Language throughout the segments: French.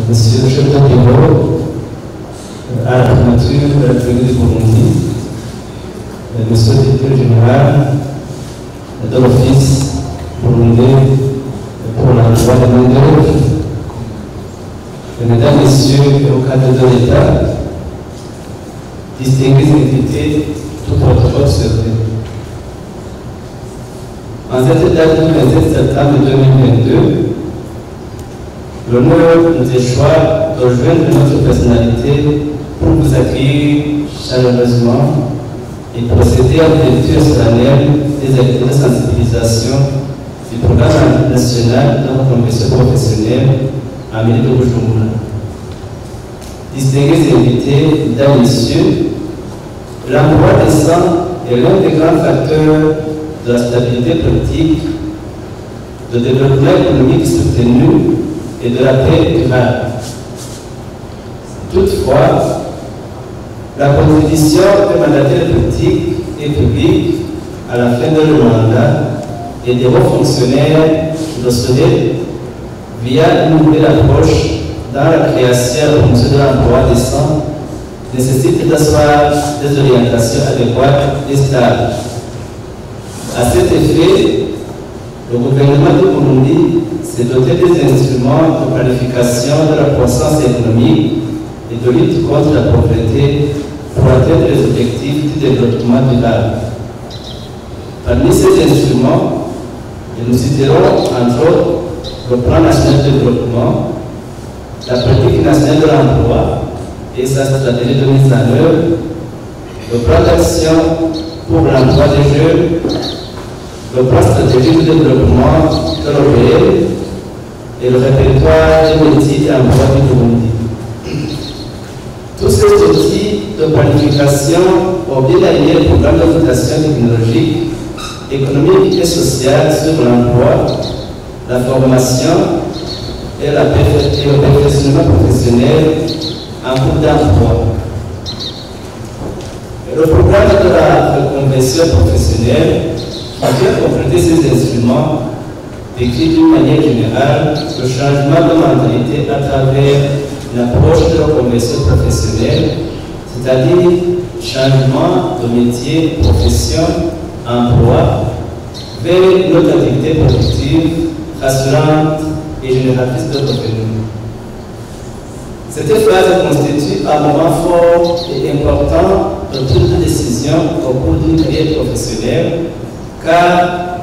Monsieur le chef de bureau, à la primature de la République du Burundi, Monsieur le directeur général de l'Office burundais pour l'emploi des main-d'œuvre, Mesdames, Messieurs, au cadre de l'État, distingués invités, tout votre observé. En cette date du 27 septembre 2022, l'honneur nous échoit de rejoindre notre personnalité pour vous accueillir chaleureusement et procéder à une lecture solennelle des activités de sensibilisation du programme national de reconversion professionnelle à Mairie de Bujumbura. Distingués invités, mesdames et messieurs, l'emploi décent est l'un des grands facteurs de la stabilité politique, de développement économique soutenu et de la paix durable. Toutefois, la contribution des mandataires politiques et publics à la fin de leur mandat et des hauts fonctionnaires de SODEP via une nouvelle approche dans la création et la promotion de l'emploi décent nécessite d'asseoir des orientations adéquates et stables. À cet effet, le gouvernement du Burundi s'est doté des instruments de planification de la croissance économique et de lutte contre la pauvreté pour atteindre les objectifs du développement durable. Parmi ces instruments, nous citerons entre autres le plan national de développement, la politique nationale de l'emploi et sa stratégie de mise en œuvre, le plan d'action pour l'emploi des jeunes, le plan stratégique de développement de l'OPM et le répertoire des métiers et emploi du Burundi. Tous ces outils de planification ont bien aligné le programme de dotation technologique, économique et sociale sur l'emploi, la formation et le perfectionnement professionnel en cours d'emploi. Le programme de la reconversion professionnelle vient compléter ces instruments décrit d'une manière générale le changement de mentalité à travers l'approche de la reconversion professionnelle, c'est-à-dire changement de métier, profession, emploi, vers une autre activité productive, rassurante et génératrice de revenus. Cette phase constitue un moment fort et important de prise de décision au cours d'une carrière professionnelle, car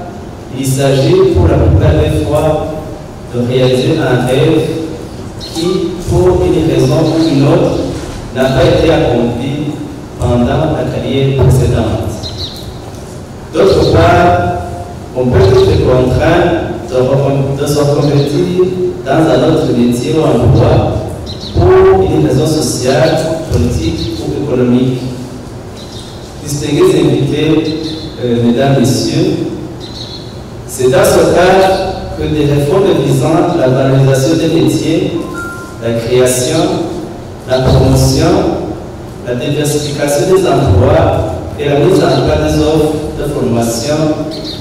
il s'agit pour la plupart des fois de réaliser un rêve qui, pour une raison ou une autre, n'a pas été accompli pendant la carrière précédente. D'autre part, on peut être contraint de se reconvertir dans un autre métier ou emploi pour une raison sociale, politique ou économique. Distingués invités, mesdames, messieurs, c'est dans ce cadre que des réformes visant la valorisation des métiers, la création, la promotion, la diversification des emplois et la mise en place des offres de formation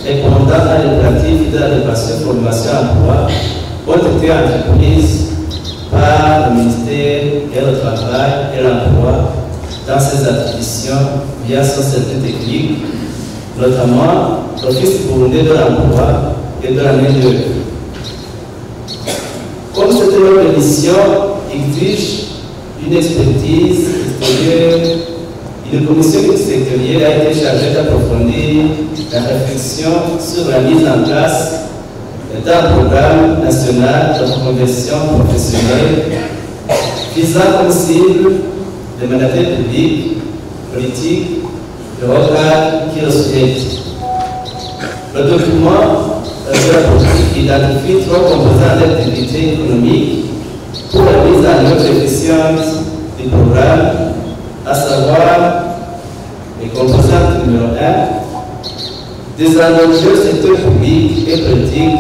répondant à l'impératif de l'adéquation formation-emploi ont été entreprises par le ministère et le Travail et l'Emploi dans ses attributions via son service technique, notamment l'Office burundais de l'emploi et de la main-d'œuvre. Comme cette nouvelle mission exige une expertise extérieure, une commission sectorielle a été chargée d'approfondir la réflexion sur la mise en place d'un programme national de reconversion professionnelle visant comme cible les mandataires publics, politiques et organes qui le souhaitent. Le document de la politique identifie trois composants d'activité économique pour la mise en œuvre efficiente du programme, à savoir les composantes numéro 1, désengager le secteur public et politique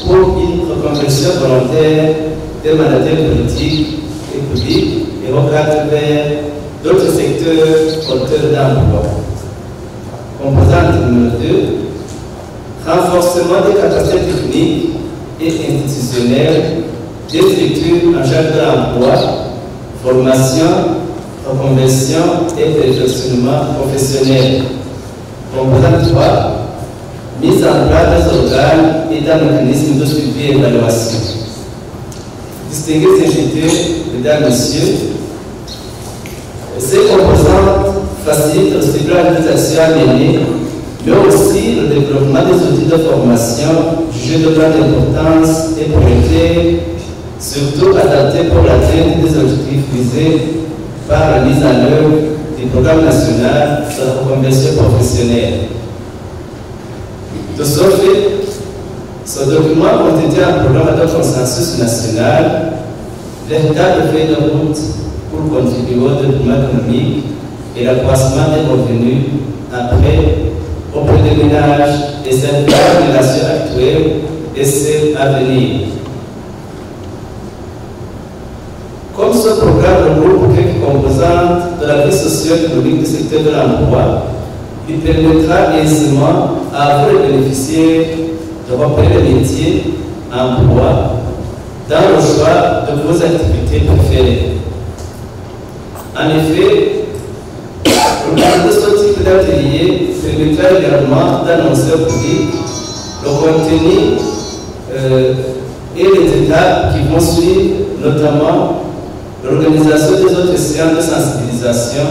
pour une reconversion volontaire des mandataires politiques et publics et recadrer vers d'autres secteurs porteurs d'emploi. Composante numéro 2, renforcement des capacités techniques et institutionnelles des structures en charge de l'emploi, formation, reconversion et perfectionnement professionnel. Composante 3, mise en place des organes et d'un mécanisme de suivi et d'évaluation. Distingués invités, mesdames, messieurs, ces composantes facilitent le cycle social mené, mais aussi le développement des outils de formation jugés de grande importance et projetés, surtout adaptés pour l'atteinte des objectifs visés par la mise en œuvre du programme national de la reconversion professionnelle. De ce fait, ce document constitue un programme de consensus national, véritable feuille de route pour contribuer au développement économique et l'accroissement des revenus après, auprès des ménages et cette relation actuelle et celle à venir. Comme ce programme regroupe quelques composantes de la vie socio-économique du secteur de l'emploi, il permettra aisément à vous les bénéficiaires de repérer les métiers, emploi, dans le choix de vos activités préférées. En effet, le cadre de ce type d'atelier permettra également d'annoncer au public le contenu et les étapes qui vont suivre, notamment l'organisation des autres séances de sensibilisation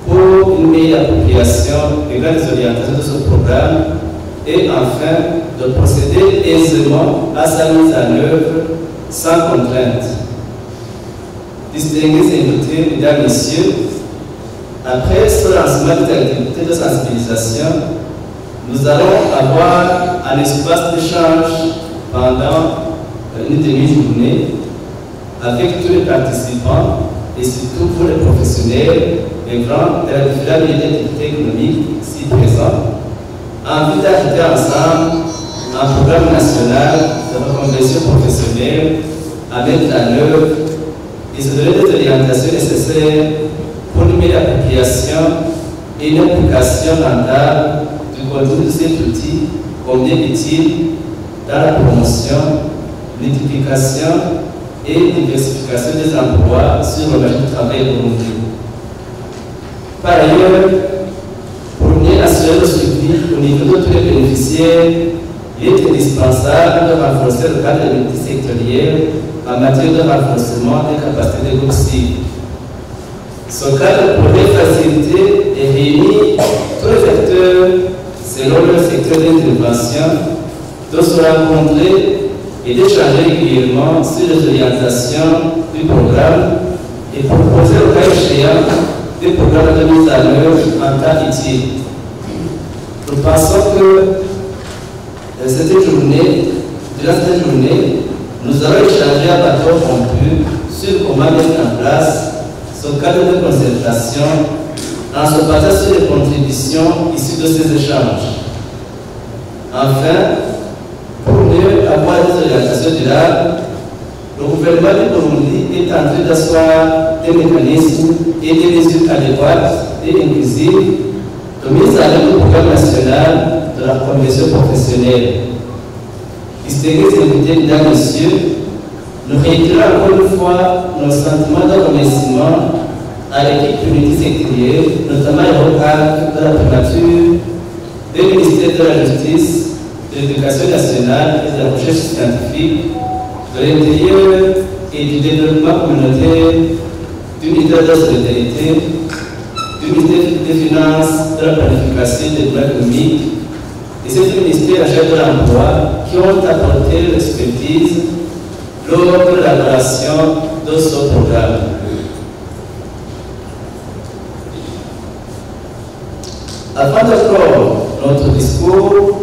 pour une meilleure appropriation et grandes orientations de ce programme et enfin de procéder aisément à sa mise en œuvre sans contrainte. Distingués invités, mesdames, messieurs, après ce lancement des activités de sensibilisation, nous allons avoir un espace d'échange pendant une demi-journée avec tous les participants et surtout pour les professionnels, les grands et les différentes activités économiques si présents, en vue d'ajouter ensemble un programme national de reconversion professionnelle à mettre en œuvre et se donner des orientations nécessaires pour une meilleure appropriation et une application rentable du contenu de cet outil combien utile dans la promotion, multiplication et diversification des emplois sur le marché du travail aujourd'hui. Par ailleurs, pour mieux assurer le suivi au niveau de tous les bénéficiaires, il est indispensable de renforcer le cadre multisectoriel en matière de renforcement des capacités des groupes cibles. Ce cadre pourrait faciliter et réunir tous les acteurs selon leur secteur d'intervention, de se rencontrer et d'échanger régulièrement sur les orientations du programme et proposer au cas échéant des programmes de mise en œuvre en temps utile. Nous pensons que durant cette journée, nous allons échanger à bateau rompu sur comment mettre en place ce cadre de concertation en se basant sur les contributions issues de ces échanges. Enfin, pour mieux avoir des orientations durables, le gouvernement du Burundi est en train d'asseoir des mécanismes et des mesures adéquates et inclusives de mise en œuvre du programme national de la reconversion professionnelle. Distingués invités, mesdames, messieurs, nous réitérons encore une fois nos sentiments de remerciement à l'équipe multisectorielle, notamment de la primature, des ministères de la Justice, de l'Éducation nationale et de la recherche scientifique, de l'Intérieur et du développement communautaire, du ministère de la Solidarité, du ministère des Finances, de la Planification et des droits économiques, et c'est le ministère en charge de l'emploi qui ont apporté l'expertise lors de l'élaboration de ce programme. Avant de clore notre discours,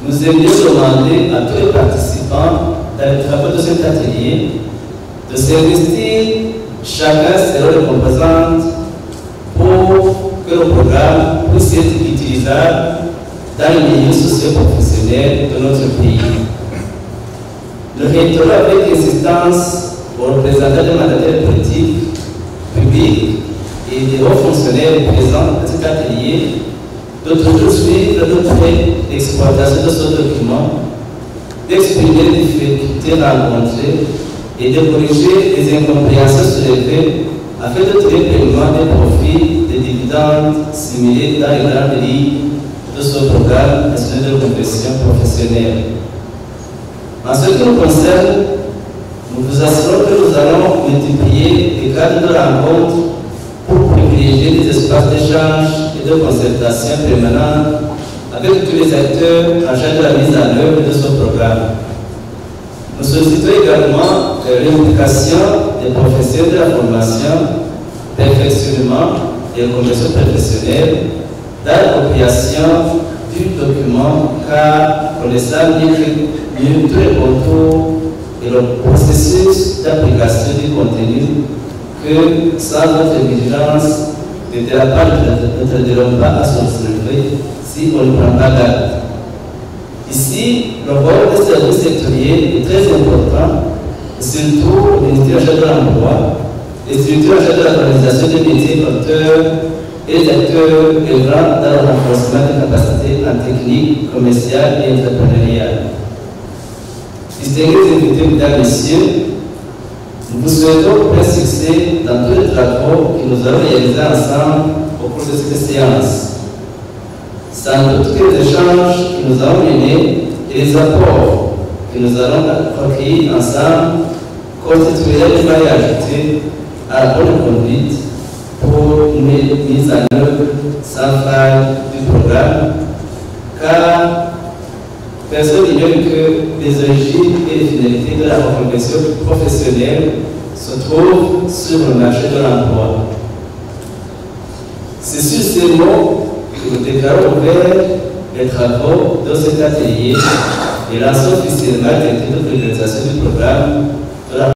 nous aimerions demander à tous les participants dans les travaux de cet atelier de s'investir chacun selon les composantes pour que le programme puisse être utilisable dans les milieux socio-professionnels de notre pays. Nous réitérons avec insistance aux représentants des mandataires politiques, publics et des hauts fonctionnaires présents à cet atelier de toujours suivre de près l'exploitation de ce document, d'exprimer les difficultés rencontrées et de corriger les incompréhensions soulevées afin de trouver pleinement des profits, des dividendes simulés dans les grandes lignes de ce programme national de confession professionnelle. En ce qui nous concerne, nous vous assurons que nous allons multiplier les cadres de rencontres pour privilégier des espaces d'échange et de concertation permanents avec tous les acteurs en charge de la mise en œuvre de ce programme. Nous sollicitons également l'implication des professionnels de la formation, perfectionnement et conversion professionnelle dans l'appropriation du document, car connaissant mieux tous les contours et le processus d'application du contenu, que sans notre vigilance, le dérapage ne tarderont pas à se relever si on ne prend pas garde. Ici, le rôle des services sectoriels est très important, surtout le ministère de l'Emploi, les structures de l'organisation des métiers porteurs et les acteurs œuvrant dans le renforcement des capacités en technique, commerciale et entrepreneuriale. Distingués invités, mesdames et messieurs, nous vous souhaitons plein succès dans tous les travaux que nous allons réaliser ensemble au cours de cette séance. Sans doute que les échanges que nous avons menés et les apports que nous allons recueillir ensemble constitueraient une valeur ajoutée à la bonne conduite pour une mise en œuvre sans faille du programme, car personne n'ignore que les origines et les finalités de la reconversion professionnelle se trouvent sur le marché de l'emploi. C'est sur ces mots que nous déclarons ouvert les travaux de cet atelier et lançons officiellement le directive de présentation du programme de la